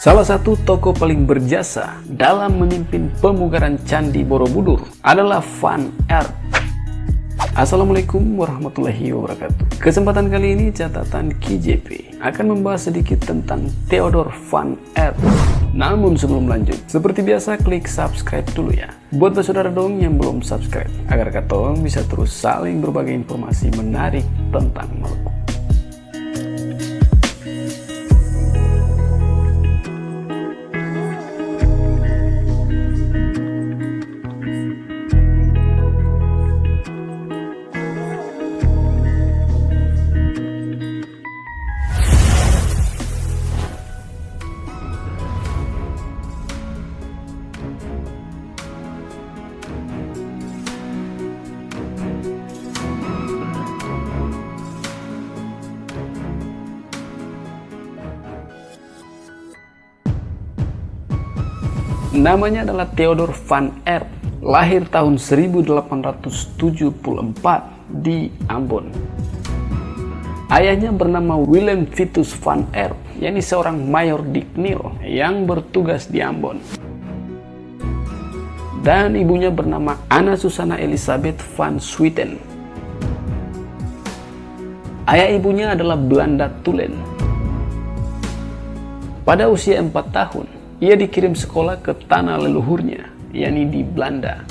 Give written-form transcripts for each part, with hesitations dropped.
Salah satu tokoh paling berjasa dalam memimpin pemugaran Candi Borobudur adalah Van Eert. Assalamualaikum warahmatullahi wabarakatuh. Kesempatan kali ini catatan KJP akan membahas sedikit tentang Theodor Van Eert. Namun sebelum lanjut, seperti biasa klik subscribe dulu ya. Buat saudara dong yang belum subscribe, agar katong bisa terus saling berbagi informasi menarik tentang Maluku. Namanya adalah Theodor Van Eert, lahir tahun 1874 di Ambon. Ayahnya bernama Willem Vitus Van Eert, yakni seorang mayor di KNIL yang bertugas di Ambon. Dan ibunya bernama Anna Susana Elisabeth van Swieten. Ayah ibunya adalah Belanda Tulen. Pada usia 4 tahun, ia dikirim sekolah ke tanah leluhurnya, yakni di Belanda.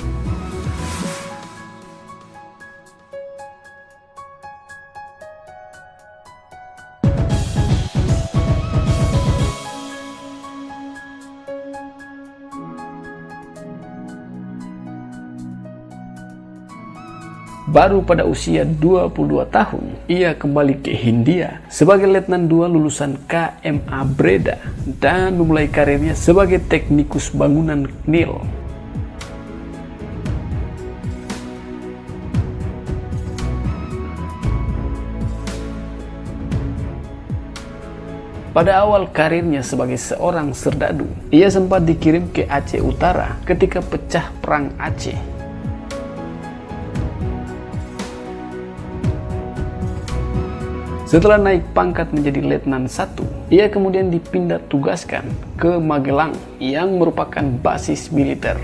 Baru pada usia 22 tahun, ia kembali ke Hindia sebagai Letnan II lulusan KMA Breda dan memulai karirnya sebagai teknikus bangunan KNIL. Pada awal karirnya sebagai seorang serdadu, ia sempat dikirim ke Aceh Utara ketika pecah Perang Aceh. Setelah naik pangkat menjadi Letnan I, ia kemudian dipindah tugaskan ke Magelang yang merupakan basis militer.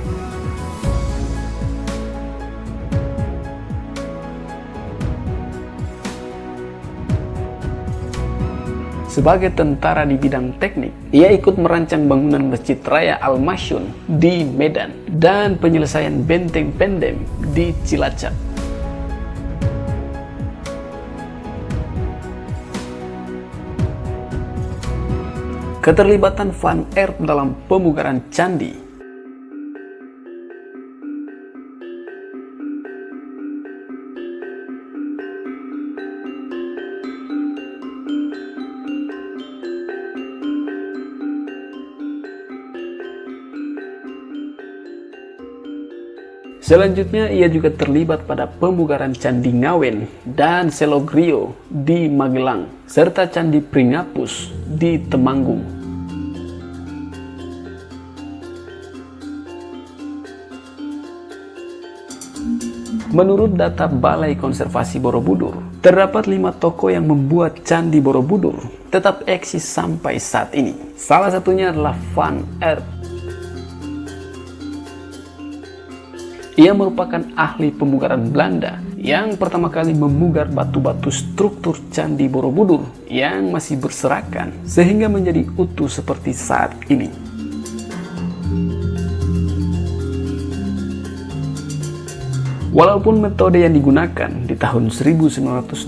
Sebagai tentara di bidang teknik, ia ikut merancang bangunan Masjid Raya Al-Masyun di Medan dan penyelesaian benteng Pendem di Cilacap. Keterlibatan Van Eert dalam pemugaran candi Selanjutnya, ia juga terlibat pada pemugaran Candi Ngawen dan Selogrio di Magelang, serta Candi Pringapus di Temanggung. Menurut data Balai Konservasi Borobudur, terdapat 5 tokoh yang membuat Candi Borobudur tetap eksis sampai saat ini. Salah satunya adalah Van Eert. Ia merupakan ahli pemugaran Belanda yang pertama kali memugar batu-batu struktur Candi Borobudur yang masih berserakan sehingga menjadi utuh seperti saat ini. Walaupun metode yang digunakan di tahun 1907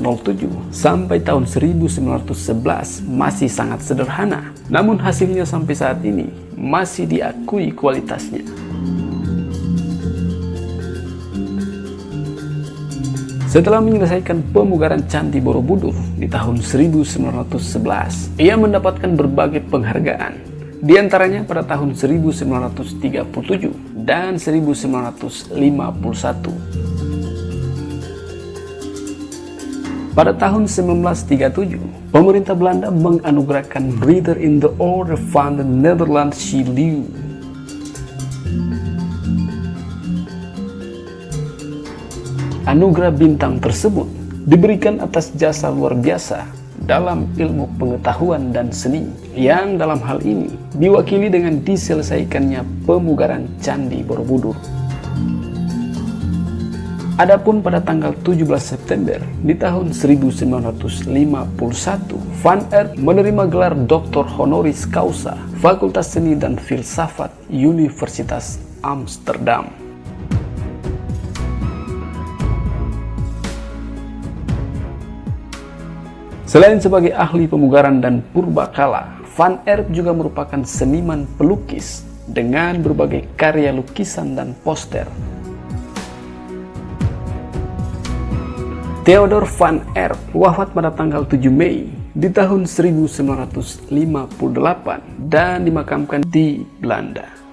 sampai tahun 1911 masih sangat sederhana, namun hasilnya sampai saat ini masih diakui kualitasnya. Setelah menyelesaikan pemugaran Candi Borobudur di tahun 1911, ia mendapatkan berbagai penghargaan, di antaranya pada tahun 1937 dan 1951. Pada tahun 1937, pemerintah Belanda menganugerahkan Ridder in the Order van the Netherlands Shield. Anugerah bintang tersebut diberikan atas jasa luar biasa dalam ilmu pengetahuan dan seni, yang dalam hal ini diwakili dengan diselesaikannya pemugaran Candi Borobudur. Adapun pada tanggal 17 September di tahun 1951, Van Eert menerima gelar Doktor Honoris Causa Fakultas Seni dan Filsafat Universitas Amsterdam. Selain sebagai ahli pemugaran dan purbakala, Van Eert juga merupakan seniman pelukis dengan berbagai karya lukisan dan poster. Theodor Van Eert wafat pada tanggal 7 Mei di tahun 1958 dan dimakamkan di Belanda.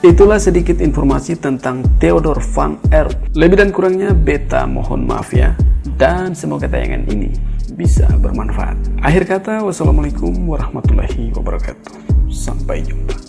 Itulah sedikit informasi tentang Theodor Van Eert. Lebih dan kurangnya beta mohon maaf ya. Dan semoga tayangan ini bisa bermanfaat. Akhir kata, wassalamualaikum warahmatullahi wabarakatuh. Sampai jumpa.